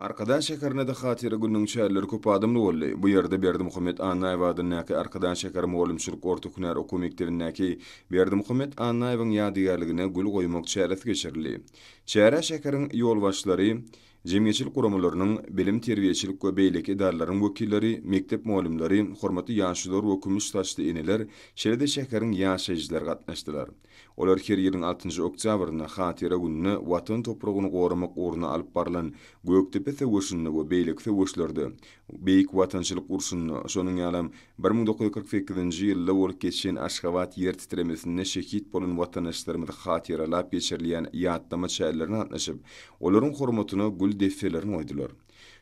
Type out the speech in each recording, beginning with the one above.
Arkadaş şekerine de hatırı günün çayları köp adamlı bolly. Bu yerde Berdi Muhammed Annaýew adyndaky arkadaş şeker moğolumçylyk ortakynär oku mekdebindäki Berdi Muhammed Annaýewyň ýadygarlygyna gül goýmak çäresi geçirildi. Çäre şekeriň ýolbaşçylary, jemgyýetçilik guramalarynyň bilim terbiýeçilik we beýleki idaralaryň wekilleri, mektep muallimleri, hormatly ýaşlylar we kümüş taşly eneler şeýle şekeriň ýaşaýjylar gatnaşdylar. Olar her ýylyň 6-njy oktýabryna hatyra gününi watan topragyny goramak ugruna alyp baralan Göktepe Sewuşyny we beýlik sewuşlary, beýik watançylyk urşuny, şonuň ýalam 1948-nji ýylda bolup geçen Aşgabat ýer titremesinde şehit bolan watandaşlarymyzy hatyralap geçirilýän ýatlama çäýerlerine gatnaşyp, olaryň hormatyna gül defterlerini oýdular.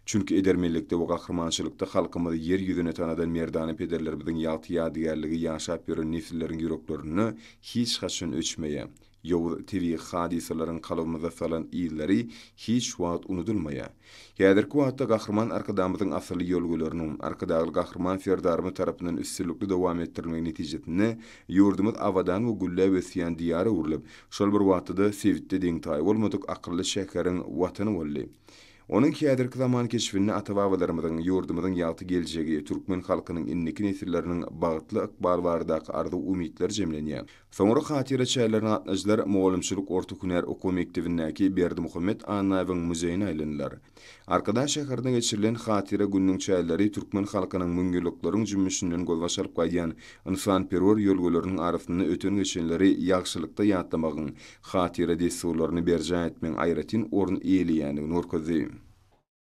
Çünki edermellikde we gahrymançylykda halkymyzy yer ýüzüne tanadan merdany pederlerimiziň ýaty ýadygarlygy ýaşap ýören nesillerin ýüreklerini hiç haçan öçmeýär. Ýowy TV hadisalaryň kalbymyza salan ýylary hiç wagt unutulmaýar. Häzirki wagtda gahrman arkadamyzyň asly ýolgularynyň, arkadagy gahrman ferdarmy tarapyndan üstünlikli dowam etdirilmegi netijesinde ýurdumyz awadan we gülle besýän diýara urulyp, şol bir wagtda sevitde deňtaý bolmadyk akylly şäheriň watany boldy. Onun häzirki zaman keşfini ata-babalarymyzyň ýurdumyzyň ýaty geljegi, türkmen halkynyň inniki nesilleriniň bagtly ykbal baradaky arzu umytlar jemlenýär. Soňra hatyra çäýerlerine gatnaşdylar, moğolumçylyk ortakynär oku mekdebindäki Berdi Muhammed Annaýewyň muzeýine aýlandylar. Arkadaş şäherinde geçirilen hatyra günüň çäýerleri türkmen halkynyň müňgürlüklaryň jümmüşinden golbaşalyp gaýan insan-perwer ýolgularynyň arasynda öten geçenleri ýagşylykda ýatlamagyň hatyra desturlaryny berja etmeň aýratyn orun eýleýändigini orkazy.